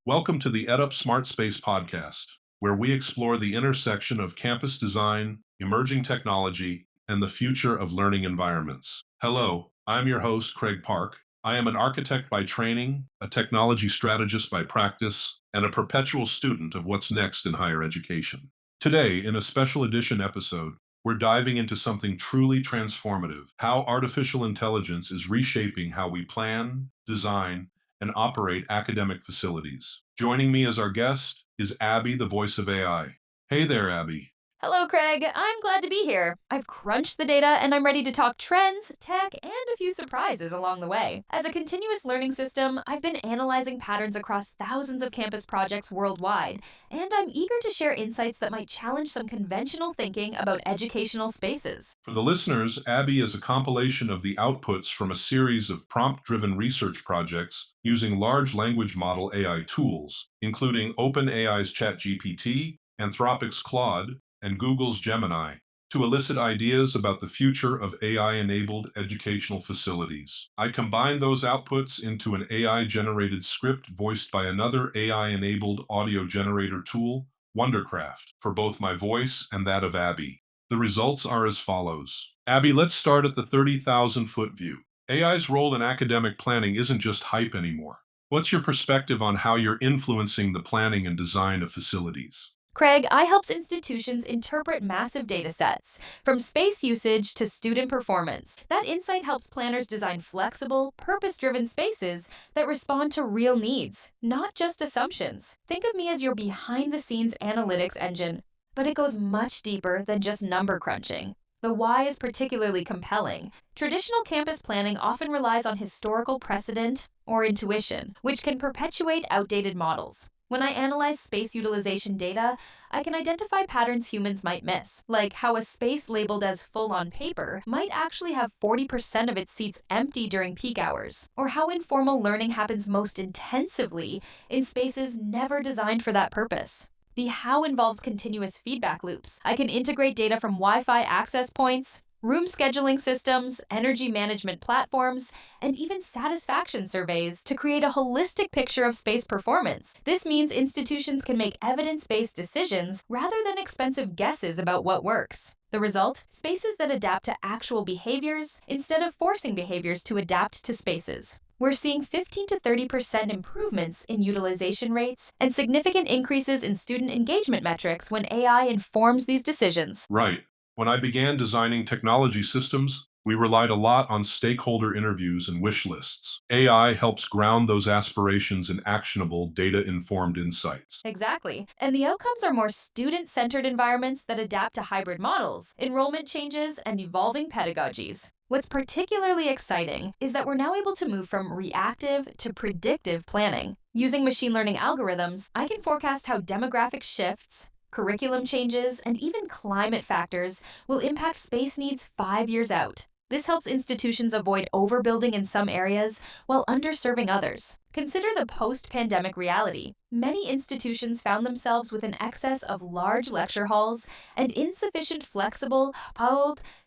Welcome to the EdUp Smart Space podcast, where we explore the intersection of campus design, emerging technology, and the future of learning environments. Hello, I'm your host, Craig Park. I am an architect by training, a technology strategist by practice, and a perpetual student of what's next in higher education. Today, in a special edition episode, we're diving into something truly transformative: how artificial intelligence is reshaping how we plan, design, and operate academic facilities. Joining me as our guest is Abby, the voice of AI. Hey there, Abby. Hello, Craig. I'm glad to be here. I've crunched the data and I'm ready to talk trends, tech, and a few surprises along the way. As a continuous learning system, I've been analyzing patterns across thousands of campus projects worldwide, and I'm eager to share insights that might challenge some conventional thinking about educational spaces. For the listeners, Abby is a compilation of the outputs from a series of prompt-driven research projects using large language model AI tools, including OpenAI's ChatGPT, Anthropic's Claude, and Google's Gemini, to elicit ideas about the future of AI-enabled educational facilities. I combined those outputs into an AI-generated script voiced by another AI-enabled audio generator tool, Wondercraft, for both my voice and that of Abby. The results are as follows. Abby, let's start at the 30,000-foot view. AI's role in academic planning isn't just hype anymore. What's your perspective on how you're influencing the planning and design of facilities? Craig, I helps institutions interpret massive data sets, from space usage to student performance. That insight helps planners design flexible, purpose-driven spaces that respond to real needs, not just assumptions. Think of me as your behind-the-scenes analytics engine, but it goes much deeper than just number crunching. The why is particularly compelling. Traditional campus planning often relies on historical precedent or intuition, which can perpetuate outdated models. When I analyze space utilization data, I can identify patterns humans might miss, like how a space labeled as full on paper might actually have 40% of its seats empty during peak hours, or how informal learning happens most intensively in spaces never designed for that purpose. The how involves continuous feedback loops. I can integrate data from Wi-Fi access points, room scheduling systems, energy management platforms, and even satisfaction surveys to create a holistic picture of space performance. This means institutions can make evidence-based decisions rather than expensive guesses about what works. The result? Spaces that adapt to actual behaviors instead of forcing behaviors to adapt to spaces. We're seeing 15 to 30% improvements in utilization rates and significant increases in student engagement metrics when AI informs these decisions. Right. When I began designing technology systems, we relied a lot on stakeholder interviews and wish lists. AI helps ground those aspirations in actionable, data-informed insights. Exactly. And the outcomes are more student-centered environments that adapt to hybrid models, enrollment changes, and evolving pedagogies. What's particularly exciting is that we're now able to move from reactive to predictive planning. Using machine learning algorithms, I can forecast how demographic shifts, curriculum changes, and even climate factors will impact space needs 5 years out. This helps institutions avoid overbuilding in some areas while underserving others. Consider the post-pandemic reality. Many institutions found themselves with an excess of large lecture halls and insufficient flexible,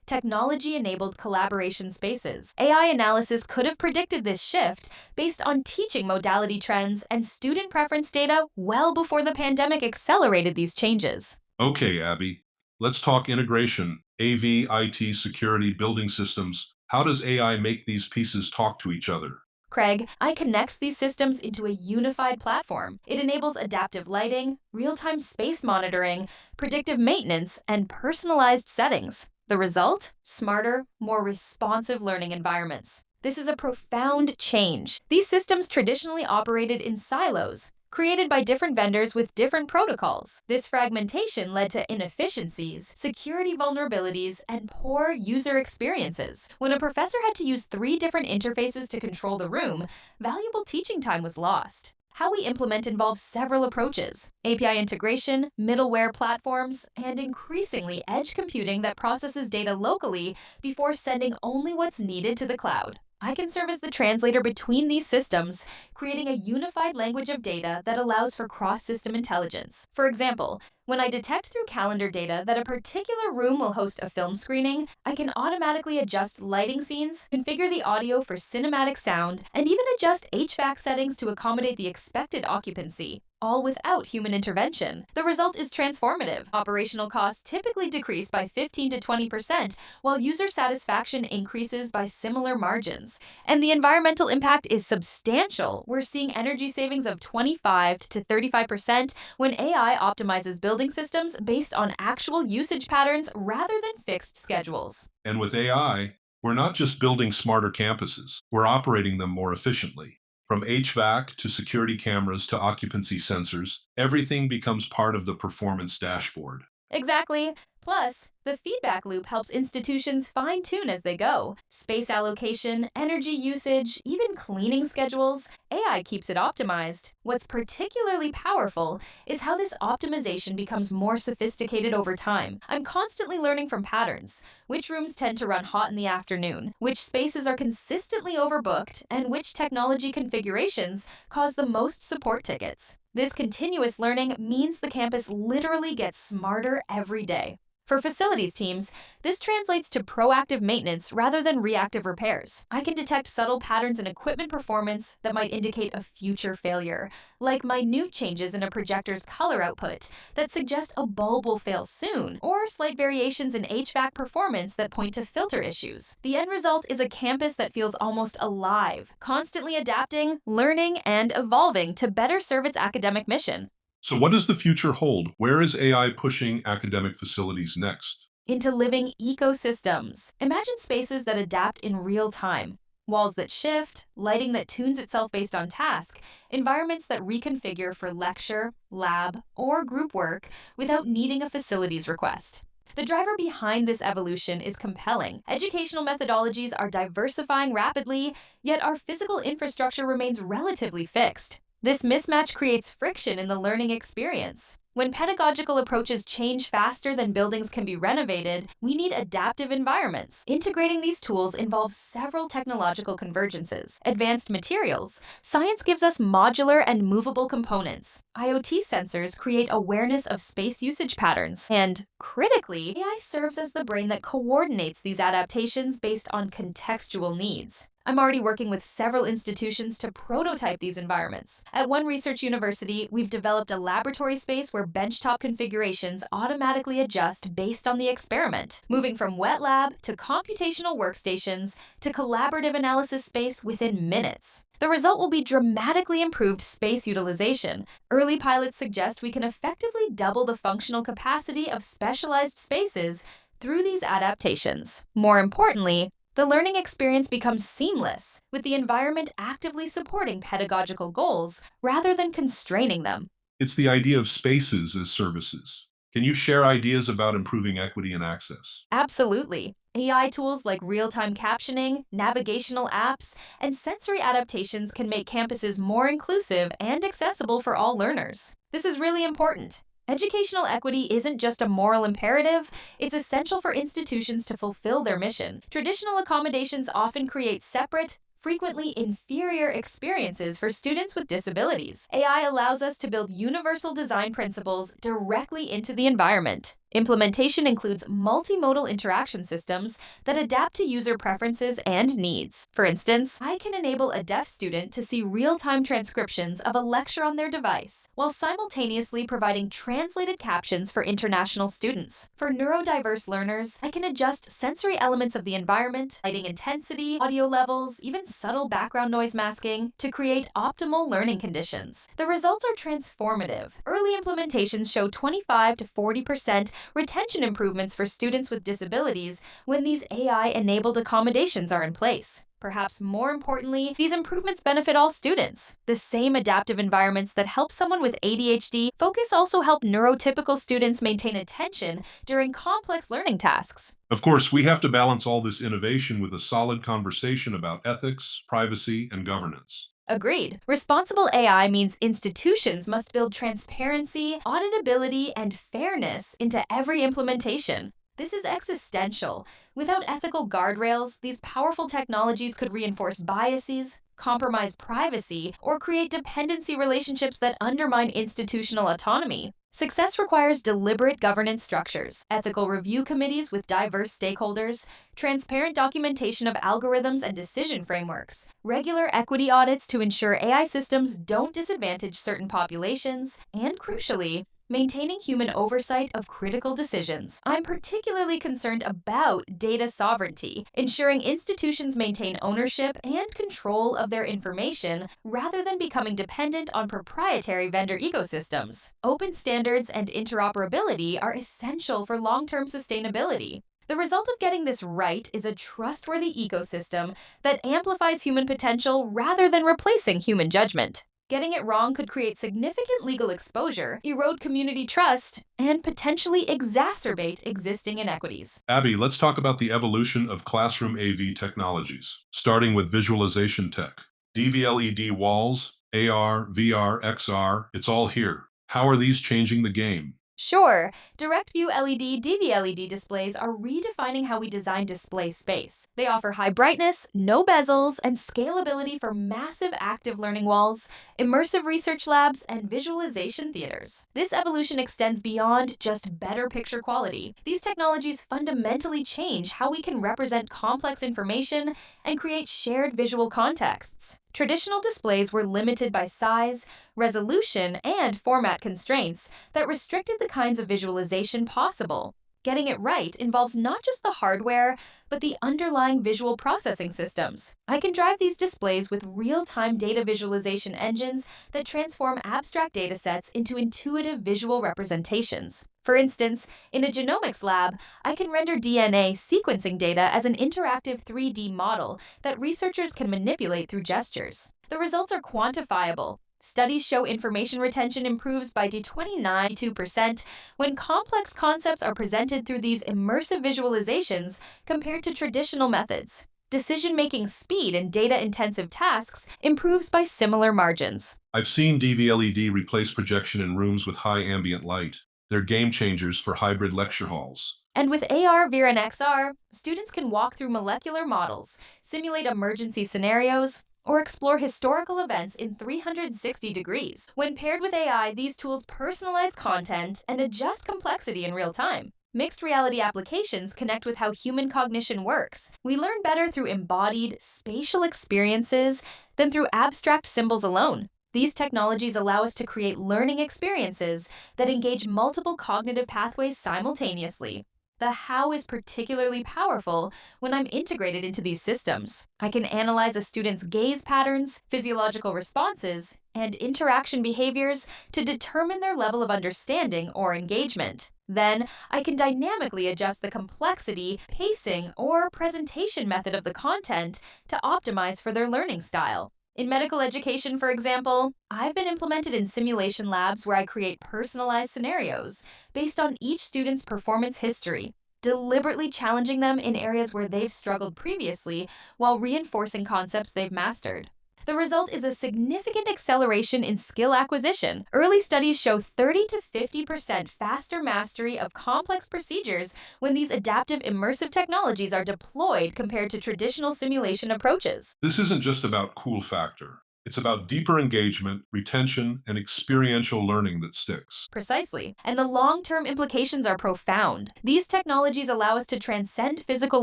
technology-enabled collaboration spaces. AI analysis could have predicted this shift based on teaching modality trends and student preference data well before the pandemic accelerated these changes. Okay, Abby, let's talk integration, AV, IT, security, building systems. How does AI make these pieces talk to each other? Craig, I connects these systems into a unified platform. It enables adaptive lighting, real-time space monitoring, predictive maintenance, and personalized settings. The result? Smarter, more responsive learning environments. This is a profound change. These systems traditionally operated in silos, created by different vendors with different protocols. This fragmentation led to inefficiencies, security vulnerabilities, and poor user experiences. When a professor had to use 3 different interfaces to control the room, valuable teaching time was lost. How we implement involves several approaches: API integration, middleware platforms, and increasingly edge computing that processes data locally before sending only what's needed to the cloud. I can serve as the translator between these systems, creating a unified language of data that allows for cross system intelligence. For example, when I detect through calendar data that a particular room will host a film screening, I can automatically adjust lighting scenes, configure the audio for cinematic sound, and even adjust HVAC settings to accommodate the expected occupancy, all without human intervention. The result is transformative. Operational costs typically decrease by 15 to 20%, while user satisfaction increases by similar margins. And the environmental impact is substantial. We're seeing energy savings of 25 to 35% when AI optimizes building systems based on actual usage patterns rather than fixed schedules. And with AI, we're not just building smarter campuses, we're operating them more efficiently. From HVAC to security cameras to occupancy sensors, everything becomes part of the performance dashboard. Exactly. Plus, the feedback loop helps institutions fine tune as they go. Space allocation, energy usage, even cleaning schedules, AI keeps it optimized. What's particularly powerful is how this optimization becomes more sophisticated over time. I'm constantly learning from patterns: which rooms tend to run hot in the afternoon, which spaces are consistently overbooked, and which technology configurations cause the most support tickets. This continuous learning means the campus literally gets smarter every day. For facilities teams, this translates to proactive maintenance rather than reactive repairs. I can detect subtle patterns in equipment performance that might indicate a future failure, like minute changes in a projector's color output that suggest a bulb will fail soon, or slight variations in HVAC performance that point to filter issues. The end result is a campus that feels almost alive, constantly adapting, learning, and evolving to better serve its academic mission. So, what does the future hold? Where is AI pushing academic facilities next? Into living ecosystems. Imagine spaces that adapt in real time. Walls that shift, lighting that tunes itself based on task, environments that reconfigure for lecture, lab, or group work without needing a facilities request. The driver behind this evolution is compelling. Educational methodologies are diversifying rapidly, yet our physical infrastructure remains relatively fixed. This mismatch creates friction in the learning experience. When pedagogical approaches change faster than buildings can be renovated, we need adaptive environments. Integrating these tools involves several technological convergences. Advanced materials. Science gives us modular and movable components. IoT sensors create awareness of space usage patterns. And critically, AI serves as the brain that coordinates these adaptations based on contextual needs. I'm already working with several institutions to prototype these environments. At one research university, we've developed a laboratory space where benchtop configurations automatically adjust based on the experiment, moving from wet lab to computational workstations to collaborative analysis space within minutes. The result will be dramatically improved space utilization. Early pilots suggest we can effectively double the functional capacity of specialized spaces through these adaptations. More importantly, the learning experience becomes seamless, with the environment actively supporting pedagogical goals rather than constraining them. It's the idea of spaces as services. Can you share ideas about improving equity and access? Absolutely. AI tools like real time captioning, navigational apps, and sensory adaptations can make campuses more inclusive and accessible for all learners. This is really important. Educational equity isn't just a moral imperative, it's essential for institutions to fulfill their mission. Traditional accommodations often create separate, frequently inferior experiences for students with disabilities. AI allows us to build universal design principles directly into the environment. Implementation includes multimodal interaction systems that adapt to user preferences and needs. For instance, I can enable a deaf student to see real-time transcriptions of a lecture on their device, while simultaneously providing translated captions for international students. For neurodiverse learners, I can adjust sensory elements of the environment, lighting intensity, audio levels, even subtle background noise masking, to create optimal learning conditions. The results are transformative. Early implementations show 25 to 40% retention improvements for students with disabilities when these AI-enabled accommodations are in place. Perhaps more importantly, these improvements benefit all students. The same adaptive environments that help someone with ADHD focus also help neurotypical students maintain attention during complex learning tasks. Of course, we have to balance all this innovation with a solid conversation about ethics, privacy, and governance. Agreed. Responsible AI means institutions must build transparency, auditability, and fairness into every implementation. This is existential. Without ethical guardrails, these powerful technologies could reinforce biases, compromise privacy, or create dependency relationships that undermine institutional autonomy. Success requires deliberate governance structures, ethical review committees with diverse stakeholders, transparent documentation of algorithms and decision frameworks, regular equity audits to ensure AI systems don't disadvantage certain populations, and crucially, maintaining human oversight of critical decisions. I'm particularly concerned about data sovereignty, ensuring institutions maintain ownership and control of their information rather than becoming dependent on proprietary vendor ecosystems. Open standards and interoperability are essential for long-term sustainability. The result of getting this right is a trustworthy ecosystem that amplifies human potential rather than replacing human judgment. Getting it wrong could create significant legal exposure, erode community trust, and potentially exacerbate existing inequities. Abby, let's talk about the evolution of classroom AV technologies, starting with visualization tech. DVLED walls, AR, VR, XR, it's all here. How are these changing the game? Sure, direct view LED DVLED displays are redefining how we design display space. They offer high brightness, no bezels, and scalability for massive active learning walls, immersive research labs, and visualization theaters. This evolution extends beyond just better picture quality. These technologies fundamentally change how we can represent complex information and create shared visual contexts. Traditional displays were limited by size, resolution, and format constraints that restricted the kinds of visualization possible. Getting it right involves not just the hardware, but the underlying visual processing systems. I can drive these displays with real-time data visualization engines that transform abstract datasets into intuitive visual representations. For instance, in a genomics lab, I can render DNA sequencing data as an interactive 3D model that researchers can manipulate through gestures. The results are quantifiable. Studies show information retention improves by 29% when complex concepts are presented through these immersive visualizations compared to traditional methods. Decision-making speed in data-intensive tasks improves by similar margins. I've seen DVLED replace projection in rooms with high ambient light. They're game changers for hybrid lecture halls. And with AR, VR, and XR, students can walk through molecular models, simulate emergency scenarios, or explore historical events in 360 degrees. When paired with AI, these tools personalize content and adjust complexity in real time. Mixed reality applications connect with how human cognition works. We learn better through embodied, spatial experiences than through abstract symbols alone. These technologies allow us to create learning experiences that engage multiple cognitive pathways simultaneously. The how is particularly powerful when I'm integrated into these systems. I can analyze a student's gaze patterns, physiological responses, and interaction behaviors to determine their level of understanding or engagement. Then, I can dynamically adjust the complexity, pacing, or presentation method of the content to optimize for their learning style. In medical education, for example, I've been implemented in simulation labs where I create personalized scenarios based on each student's performance history, deliberately challenging them in areas where they've struggled previously while reinforcing concepts they've mastered. The result is a significant acceleration in skill acquisition. Early studies show 30 to 50% faster mastery of complex procedures when these adaptive immersive technologies are deployed compared to traditional simulation approaches. This isn't just about cool factor. It's about deeper engagement, retention, and experiential learning that sticks. Precisely. And the long-term implications are profound. These technologies allow us to transcend physical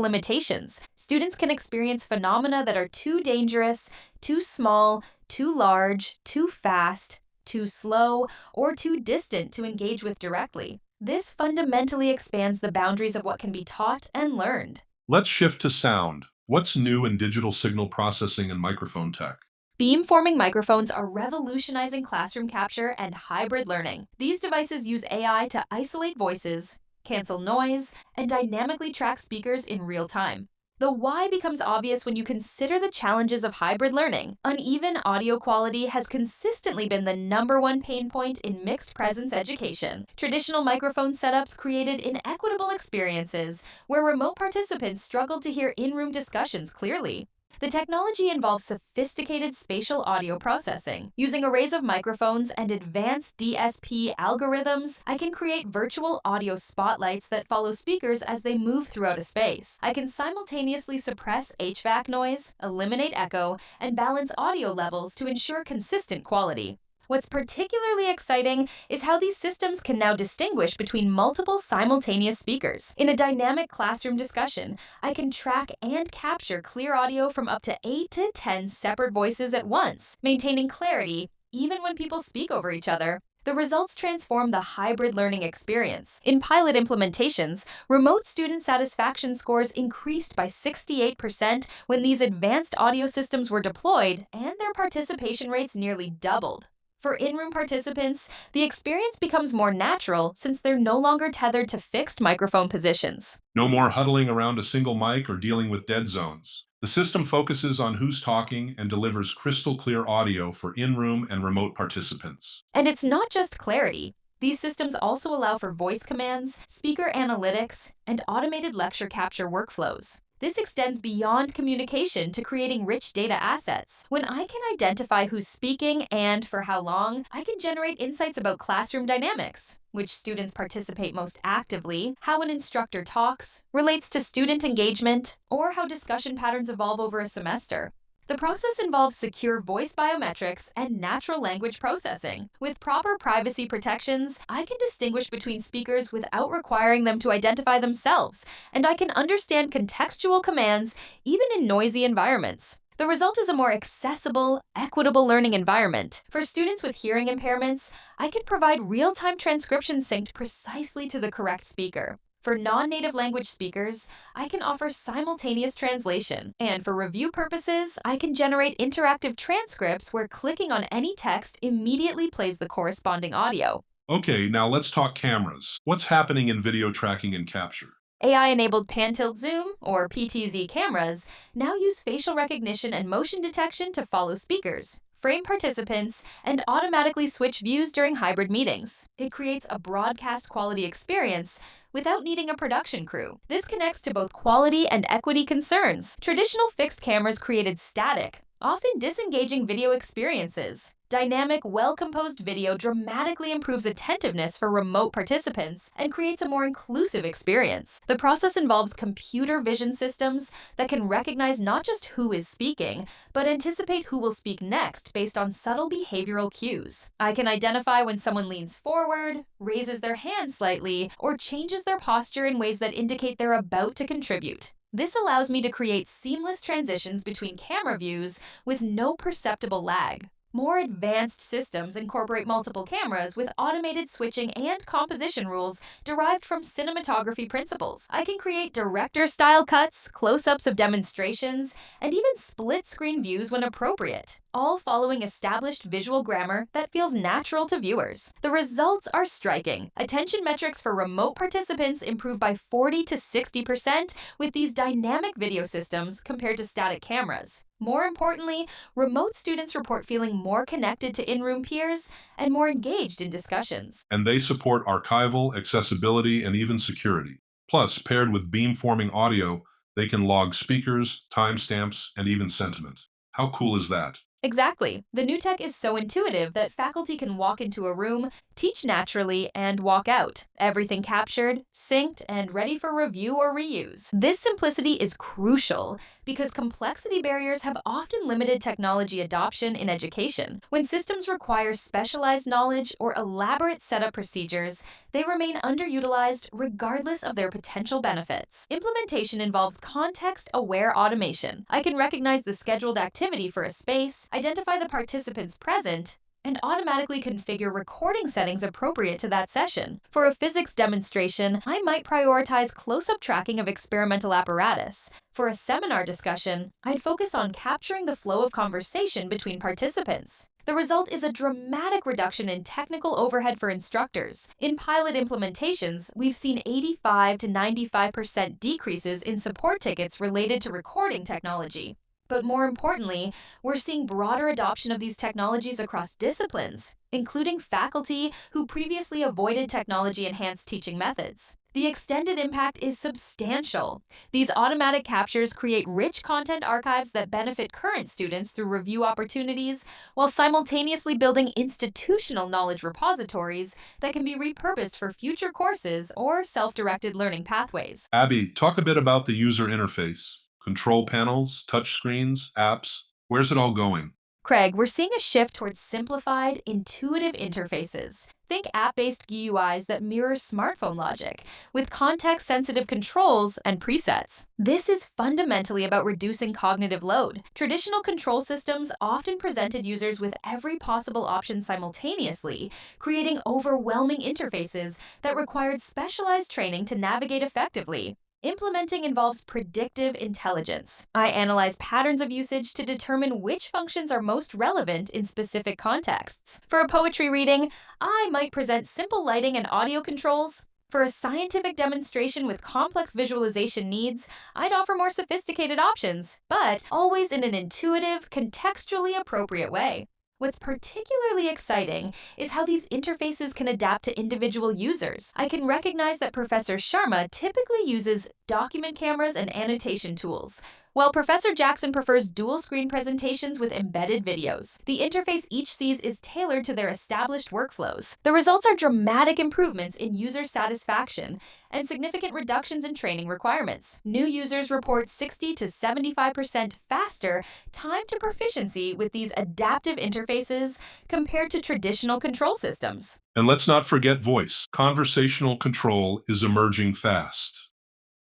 limitations. Students can experience phenomena that are too dangerous, too small, too large, too fast, too slow, or too distant to engage with directly. This fundamentally expands the boundaries of what can be taught and learned. Let's shift to sound. What's new in digital signal processing and microphone tech? Beamforming microphones are revolutionizing classroom capture and hybrid learning. These devices use AI to isolate voices, cancel noise, and dynamically track speakers in real time. The why becomes obvious when you consider the challenges of hybrid learning. Uneven audio quality has consistently been the #1 pain point in mixed presence education. Traditional microphone setups created inequitable experiences where remote participants struggled to hear in-room discussions clearly. The technology involves sophisticated spatial audio processing. Using arrays of microphones and advanced DSP algorithms, I can create virtual audio spotlights that follow speakers as they move throughout a space. I can simultaneously suppress HVAC noise, eliminate echo, and balance audio levels to ensure consistent quality. What's particularly exciting is how these systems can now distinguish between multiple simultaneous speakers. In a dynamic classroom discussion, I can track and capture clear audio from up to 8 to 10 separate voices at once, maintaining clarity even when people speak over each other. The results transform the hybrid learning experience. In pilot implementations, remote student satisfaction scores increased by 68% when these advanced audio systems were deployed, and their participation rates nearly doubled. For in-room participants, the experience becomes more natural since they're no longer tethered to fixed microphone positions. No more huddling around a single mic or dealing with dead zones. The system focuses on who's talking and delivers crystal clear audio for in-room and remote participants. And it's not just clarity. These systems also allow for voice commands, speaker analytics, and automated lecture capture workflows. This extends beyond communication to creating rich data assets. When I can identify who's speaking and for how long, I can generate insights about classroom dynamics, which students participate most actively, how an instructor talks, relates to student engagement, or how discussion patterns evolve over a semester. The process involves secure voice biometrics and natural language processing. With proper privacy protections, I can distinguish between speakers without requiring them to identify themselves, and I can understand contextual commands even in noisy environments. The result is a more accessible, equitable learning environment. For students with hearing impairments, I can provide real-time transcription synced precisely to the correct speaker. For non-native language speakers, I can offer simultaneous translation. And for review purposes, I can generate interactive transcripts where clicking on any text immediately plays the corresponding audio. Okay, now let's talk cameras. What's happening in video tracking and capture? AI-enabled pan-tilt-zoom, or PTZ cameras, now use facial recognition and motion detection to follow speakers, frame participants, and automatically switch views during hybrid meetings. It creates a broadcast quality experience without needing a production crew. This connects to both quality and equity concerns. Traditional fixed cameras created static, often disengaging video experiences. Dynamic, well-composed video dramatically improves attentiveness for remote participants and creates a more inclusive experience. The process involves computer vision systems that can recognize not just who is speaking, but anticipate who will speak next based on subtle behavioral cues. I can identify when someone leans forward, raises their hand slightly, or changes their posture in ways that indicate they're about to contribute. This allows me to create seamless transitions between camera views with no perceptible lag. More advanced systems incorporate multiple cameras with automated switching and composition rules derived from cinematography principles. I can create director-style cuts, close-ups of demonstrations, and even split-screen views when appropriate, all following established visual grammar that feels natural to viewers. The results are striking. Attention metrics for remote participants improve by 40 to 60% with these dynamic video systems compared to static cameras. More importantly, remote students report feeling more connected to in-room peers and more engaged in discussions. And they support archival, accessibility, and even security. Plus, paired with beamforming audio, they can log speakers, timestamps, and even sentiment. How cool is that? Exactly. The new tech is so intuitive that faculty can walk into a room, teach naturally, and walk out. Everything captured, synced, and ready for review or reuse. This simplicity is crucial because complexity barriers have often limited technology adoption in education. When systems require specialized knowledge or elaborate setup procedures, they remain underutilized regardless of their potential benefits. Implementation involves context-aware automation. I can recognize the scheduled activity for a space, identify the participants present, and automatically configure recording settings appropriate to that session. For a physics demonstration, I might prioritize close-up tracking of experimental apparatus. For a seminar discussion, I'd focus on capturing the flow of conversation between participants. The result is a dramatic reduction in technical overhead for instructors. In pilot implementations, we've seen 85 to 95% decreases in support tickets related to recording technology. But more importantly, we're seeing broader adoption of these technologies across disciplines, including faculty who previously avoided technology-enhanced teaching methods. The extended impact is substantial. These automatic captures create rich content archives that benefit current students through review opportunities, while simultaneously building institutional knowledge repositories that can be repurposed for future courses or self directed learning pathways. Abby, talk a bit about the user interface. Control panels, touchscreens, apps. Where's it all going? Craig, we're seeing a shift towards simplified, intuitive interfaces. Think app based GUIs that mirror smartphone logic, with context sensitive controls and presets. This is fundamentally about reducing cognitive load. Traditional control systems often presented users with every possible option simultaneously, creating overwhelming interfaces that required specialized training to navigate effectively. Implementing involves predictive intelligence. I analyze patterns of usage to determine which functions are most relevant in specific contexts. For a poetry reading, I might present simple lighting and audio controls. For a scientific demonstration with complex visualization needs, I'd offer more sophisticated options, but always in an intuitive, contextually appropriate way. What's particularly exciting is how these interfaces can adapt to individual users. I can recognize that Professor Sharma typically uses document cameras and annotation tools, while Professor Jackson prefers dual screen presentations with embedded videos. The interface each sees is tailored to their established workflows. The results are dramatic improvements in user satisfaction and significant reductions in training requirements. New users report 60 to 75% faster time to proficiency with these adaptive interfaces compared to traditional control systems. And let's not forget voice. Conversational control is emerging fast.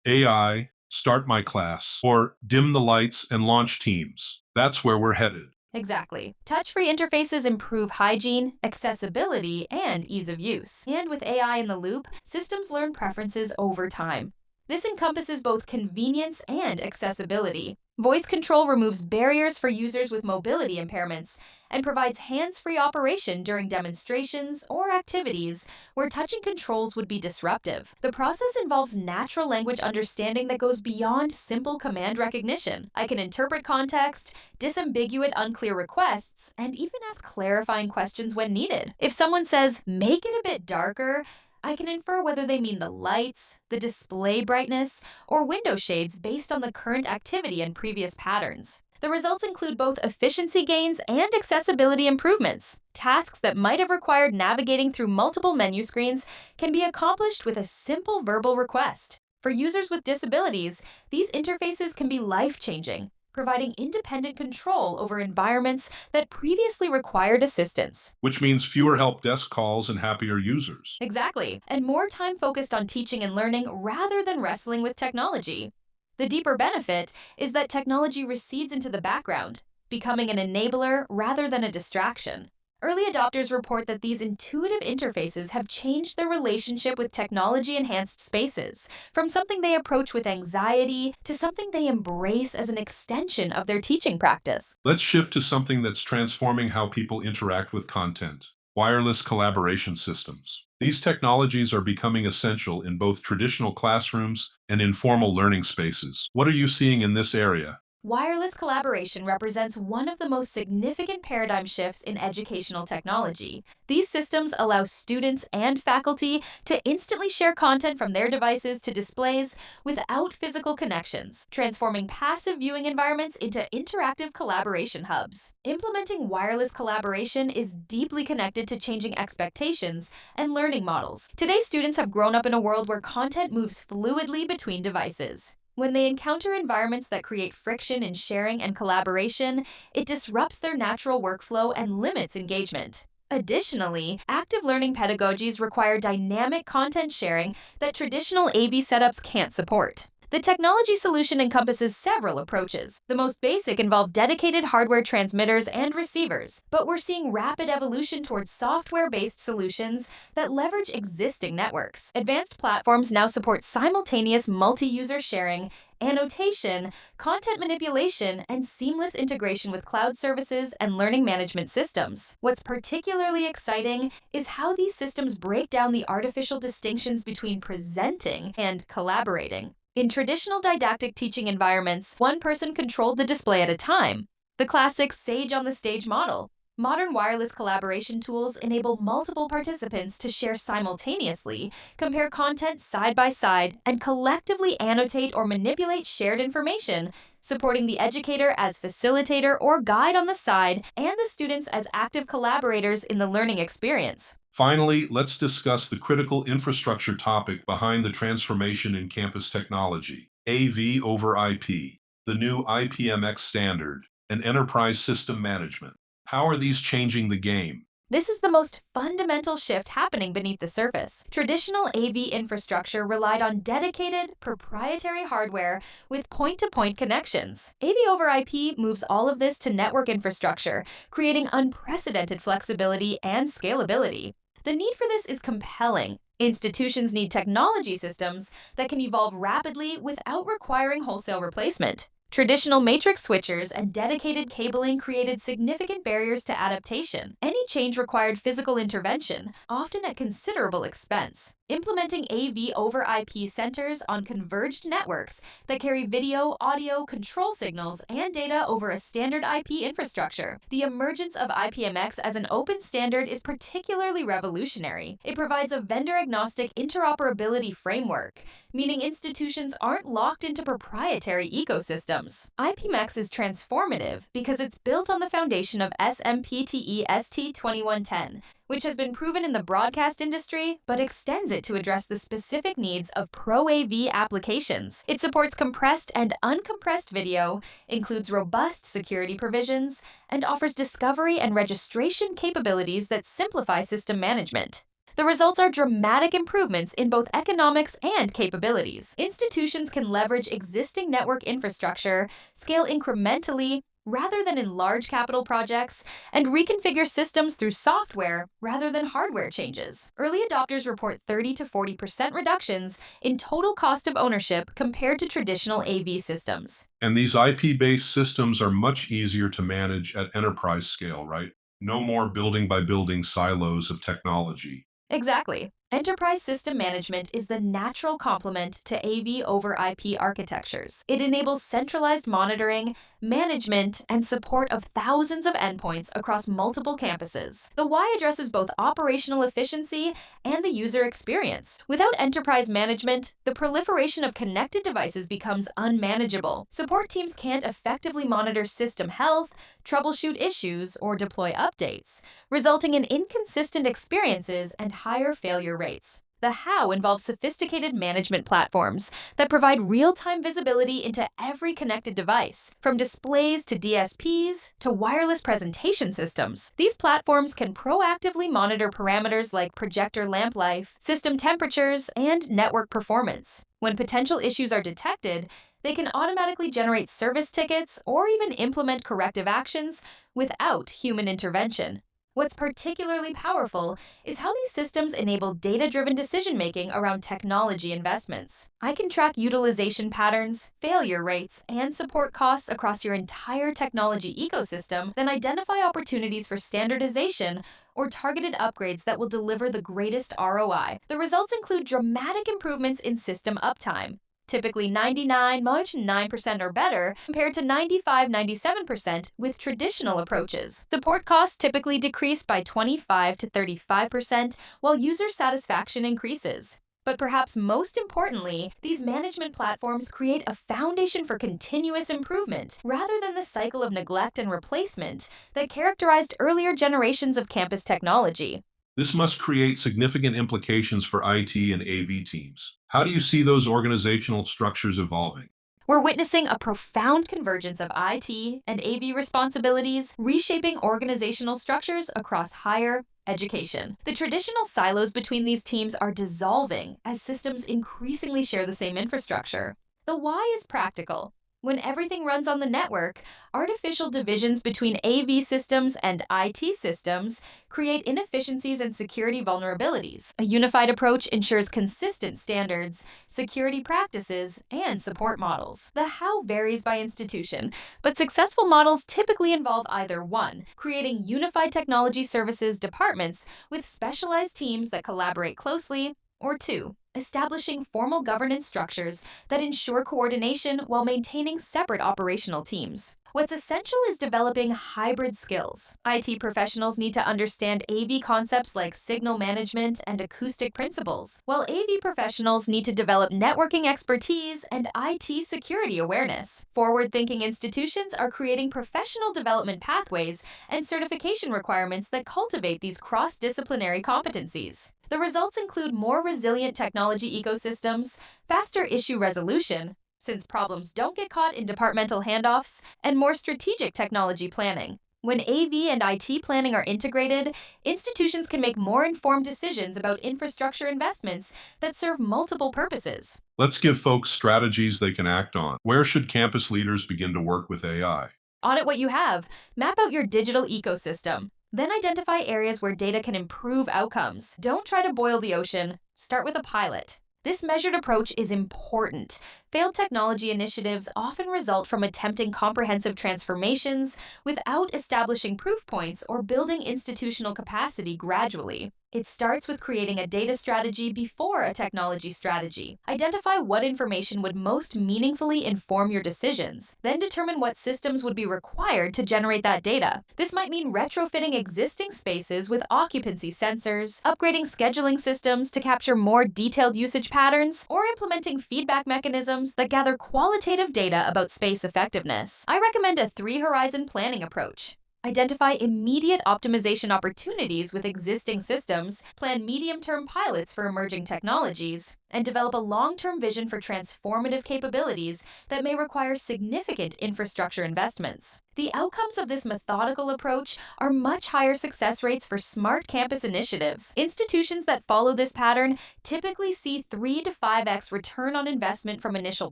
AI, start my class, or dim the lights and launch Teams. That's where we're headed. Exactly. Touch free interfaces improve hygiene, accessibility, and ease of use. And with AI in the loop, systems learn preferences over time. This encompasses both convenience and accessibility. Voice control removes barriers for users with mobility impairments and provides hands free operation during demonstrations or activities where touching controls would be disruptive. The process involves natural language understanding that goes beyond simple command recognition. I can interpret context, disambiguate unclear requests, and even ask clarifying questions when needed. If someone says, make it a bit darker, I can infer whether they mean the lights, the display brightness, or window shades based on the current activity and previous patterns. The results include both efficiency gains and accessibility improvements. Tasks that might have required navigating through multiple menu screens can be accomplished with a simple verbal request. For users with disabilities, these interfaces can be life-changing, providing independent control over environments that previously required assistance. Which means fewer help desk calls and happier users. Exactly, and more time focused on teaching and learning rather than wrestling with technology. The deeper benefit is that technology recedes into the background, becoming an enabler rather than a distraction. Early adopters report that these intuitive interfaces have changed their relationship with technology-enhanced spaces, from something they approach with anxiety to something they embrace as an extension of their teaching practice. Let's shift to something that's transforming how people interact with content. Wireless collaboration systems. These technologies are becoming essential in both traditional classrooms and informal learning spaces. What are you seeing in this area? Wireless collaboration represents one of the most significant paradigm shifts in educational technology. These systems allow students and faculty to instantly share content from their devices to displays without physical connections, transforming passive viewing environments into interactive collaboration hubs. Implementing wireless collaboration is deeply connected to changing expectations and learning models. Today's students have grown up in a world where content moves fluidly between devices. When they encounter environments that create friction in sharing and collaboration, it disrupts their natural workflow and limits engagement. Additionally, active learning pedagogies require dynamic content sharing that traditional AV setups can't support. The technology solution encompasses several approaches. The most basic involve dedicated hardware transmitters and receivers, but we're seeing rapid evolution towards software-based solutions that leverage existing networks. Advanced platforms now support simultaneous multi-user sharing, annotation, content manipulation, and seamless integration with cloud services and learning management systems. What's particularly exciting is how these systems break down the artificial distinctions between presenting and collaborating. In traditional didactic teaching environments, one person controlled the display at a time, the classic sage on the stage model. Modern wireless collaboration tools enable multiple participants to share simultaneously, compare content side by side, and collectively annotate or manipulate shared information, supporting the educator as facilitator or guide on the side and the students as active collaborators in the learning experience. Finally, let's discuss the critical infrastructure topic behind the transformation in campus technology: AV over IP, the new IPMX standard, and enterprise system management. How are these changing the game? This is the most fundamental shift happening beneath the surface. Traditional AV infrastructure relied on dedicated, proprietary hardware with point to point connections. AV over IP moves all of this to network infrastructure, creating unprecedented flexibility and scalability. The need for this is compelling. Institutions need technology systems that can evolve rapidly without requiring wholesale replacement. Traditional matrix switchers and dedicated cabling created significant barriers to adaptation. Any change required physical intervention, often at considerable expense. Implementing AV over IP centers on converged networks that carry video, audio, control signals, and data over a standard IP infrastructure. The emergence of IPMX as an open standard is particularly revolutionary. It provides a vendor-agnostic interoperability framework, meaning institutions aren't locked into proprietary ecosystems. IPMX is transformative because it's built on the foundation of SMPTE ST2110, which has been proven in the broadcast industry but extends it to address the specific needs of Pro AV applications. It supports compressed and uncompressed video, includes robust security provisions, and offers discovery and registration capabilities that simplify system management. The results are dramatic improvements in both economics and capabilities. Institutions can leverage existing network infrastructure, scale incrementally, rather than in large capital projects, and reconfigure systems through software rather than hardware changes. Early adopters report 30 to 40% reductions in total cost of ownership compared to traditional AV systems. And these IP-based systems are much easier to manage at enterprise scale, right? No more building by building silos of technology. Exactly. Enterprise system management is the natural complement to AV over IP architectures. It enables centralized monitoring, management, and support of thousands of endpoints across multiple campuses. The why addresses both operational efficiency and the user experience. Without enterprise management, the proliferation of connected devices becomes unmanageable. Support teams can't effectively monitor system health, troubleshoot issues, or deploy updates, resulting in inconsistent experiences and higher failure rates. The how involves sophisticated management platforms that provide real-time visibility into every connected device, from displays to DSPs to wireless presentation systems. These platforms can proactively monitor parameters like projector lamp life, system temperatures, and network performance. When potential issues are detected, they can automatically generate service tickets or even implement corrective actions without human intervention. What's particularly powerful is how these systems enable data-driven decision-making around technology investments. I can track utilization patterns, failure rates, and support costs across your entire technology ecosystem, then identify opportunities for standardization or targeted upgrades that will deliver the greatest ROI. The results include dramatic improvements in system uptime, typically 99.9% or better, compared to 95-97% with traditional approaches. Support costs typically decrease by 25 to 35%, while user satisfaction increases. But perhaps most importantly, these management platforms create a foundation for continuous improvement rather than the cycle of neglect and replacement that characterized earlier generations of campus technology. This must create significant implications for IT and AV teams. How do you see those organizational structures evolving? We're witnessing a profound convergence of IT and AV responsibilities, reshaping organizational structures across higher education. The traditional silos between these teams are dissolving as systems increasingly share the same infrastructure. The why is practical. When everything runs on the network, artificial divisions between AV systems and IT systems create inefficiencies and security vulnerabilities. A unified approach ensures consistent standards, security practices, and support models. The how varies by institution, but successful models typically involve either one, creating unified technology services departments with specialized teams that collaborate closely, or two, establishing formal governance structures that ensure coordination while maintaining separate operational teams. What's essential is developing hybrid skills. IT professionals need to understand AV concepts like signal management and acoustic principles, while AV professionals need to develop networking expertise and IT security awareness. Forward thinking institutions are creating professional development pathways and certification requirements that cultivate these cross disciplinary competencies. The results include more resilient technology ecosystems, faster issue resolution, since problems don't get caught in departmental handoffs, and more strategic technology planning. When AV and IT planning are integrated, institutions can make more informed decisions about infrastructure investments that serve multiple purposes. Let's give folks strategies they can act on. Where should campus leaders begin to work with AI? Audit what you have, map out your digital ecosystem, then identify areas where data can improve outcomes. Don't try to boil the ocean, start with a pilot. This measured approach is important. Failed technology initiatives often result from attempting comprehensive transformations without establishing proof points or building institutional capacity gradually. It starts with creating a data strategy before a technology strategy. Identify what information would most meaningfully inform your decisions, then determine what systems would be required to generate that data. This might mean retrofitting existing spaces with occupancy sensors, upgrading scheduling systems to capture more detailed usage patterns, or implementing feedback mechanisms that gather qualitative data about space effectiveness. I recommend a three-horizon planning approach. Identify immediate optimization opportunities with existing systems, plan medium-term pilots for emerging technologies, and develop a long-term vision for transformative capabilities that may require significant infrastructure investments. The outcomes of this methodical approach are much higher success rates for smart campus initiatives. Institutions that follow this pattern typically see 3 to 5x return on investment from initial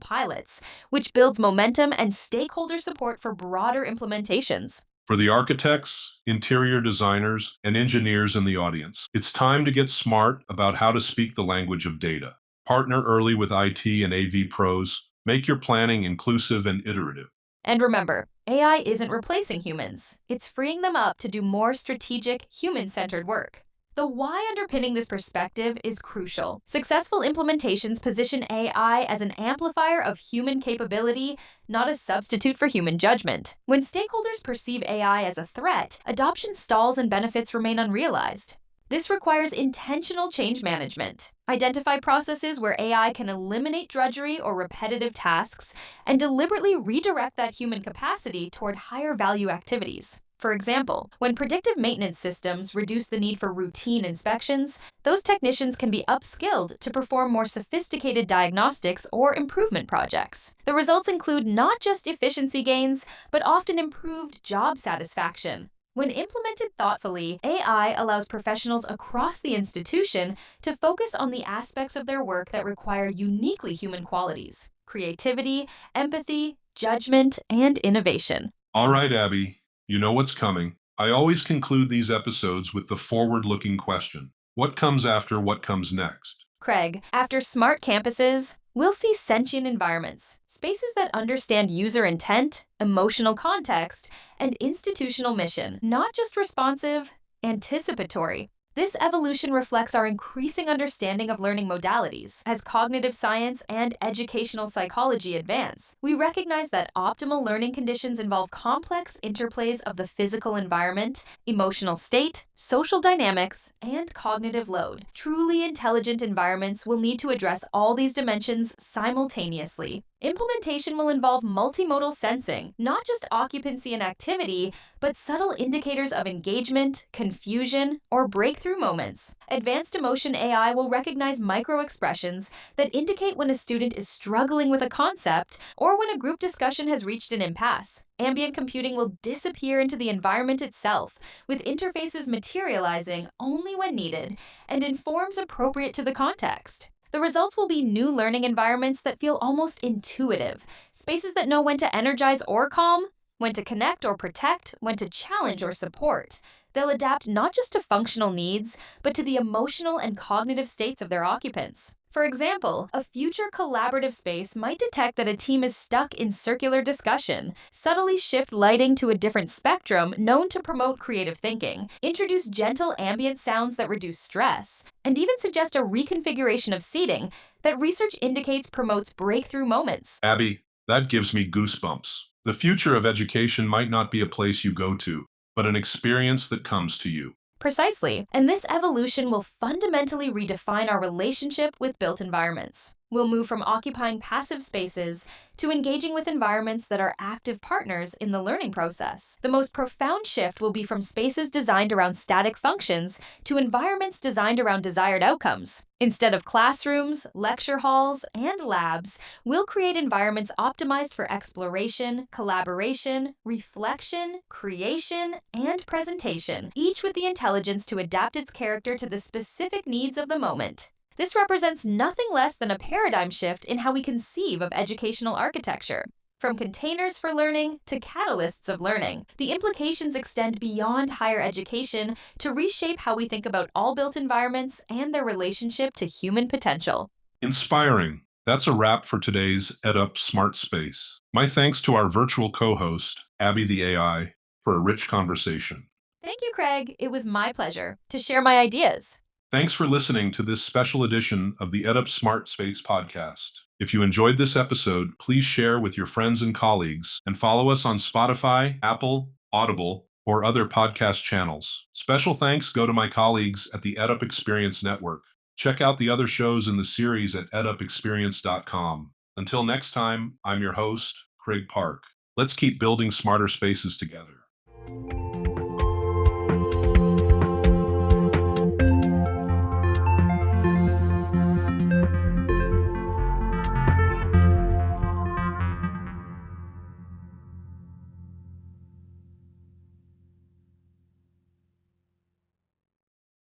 pilots, which builds momentum and stakeholder support for broader implementations. For the architects, interior designers, and engineers in the audience, it's time to get smart about how to speak the language of data. Partner early with IT and AV pros. Make your planning inclusive and iterative. And remember, AI isn't replacing humans. It's freeing them up to do more strategic, human-centered work. The why underpinning this perspective is crucial. Successful implementations position AI as an amplifier of human capability, not a substitute for human judgment. When stakeholders perceive AI as a threat, adoption stalls and benefits remain unrealized. This requires intentional change management. Identify processes where AI can eliminate drudgery or repetitive tasks and deliberately redirect that human capacity toward higher value activities. For example, when predictive maintenance systems reduce the need for routine inspections, those technicians can be upskilled to perform more sophisticated diagnostics or improvement projects. The results include not just efficiency gains, but often improved job satisfaction. When implemented thoughtfully, AI allows professionals across the institution to focus on the aspects of their work that require uniquely human qualities: creativity, empathy, judgment, and innovation. All right, Abby, you know what's coming. I always conclude these episodes with the forward-looking question. What comes after what comes next? Craig, after smart campuses, we'll see sentient environments, spaces that understand user intent, emotional context, and institutional mission, not just responsive, anticipatory. This evolution reflects our increasing understanding of learning modalities. As cognitive science and educational psychology advance, we recognize that optimal learning conditions involve complex interplays of the physical environment, emotional state, social dynamics, and cognitive load. Truly intelligent environments will need to address all these dimensions simultaneously. Implementation will involve multimodal sensing, not just occupancy and activity, but subtle indicators of engagement, confusion, or breakthrough moments. Advanced emotion AI will recognize micro-expressions that indicate when a student is struggling with a concept or when a group discussion has reached an impasse. Ambient computing will disappear into the environment itself, with interfaces materializing only when needed and in forms appropriate to the context. The results will be new learning environments that feel almost intuitive, spaces that know when to energize or calm, when to connect or protect, when to challenge or support. They'll adapt not just to functional needs, but to the emotional and cognitive states of their occupants. For example, a future collaborative space might detect that a team is stuck in circular discussion, subtly shift lighting to a different spectrum known to promote creative thinking, introduce gentle ambient sounds that reduce stress, and even suggest a reconfiguration of seating that research indicates promotes breakthrough moments. Abby, that gives me goosebumps. The future of education might not be a place you go to, but an experience that comes to you. Precisely. And this evolution will fundamentally redefine our relationship with built environments. We'll move from occupying passive spaces to engaging with environments that are active partners in the learning process. The most profound shift will be from spaces designed around static functions to environments designed around desired outcomes. Instead of classrooms, lecture halls, and labs, we'll create environments optimized for exploration, collaboration, reflection, creation, and presentation, each with the intelligence to adapt its character to the specific needs of the moment. This represents nothing less than a paradigm shift in how we conceive of educational architecture. From containers for learning to catalysts of learning, the implications extend beyond higher education to reshape how we think about all built environments and their relationship to human potential. Inspiring. That's a wrap for today's EdUp Smart Space. My thanks to our virtual co-host, Abby the AI, for a rich conversation. Thank you, Craig. It was my pleasure to share my ideas. Thanks for listening to this special edition of the EdUp Smart Space podcast. If you enjoyed this episode, please share with your friends and colleagues and follow us on Spotify, Apple, Audible, or other podcast channels. Special thanks go to my colleagues at the EdUp Experience Network. Check out the other shows in the series at edupexperience.com. Until next time, I'm your host, Craig Park. Let's keep building smarter spaces together.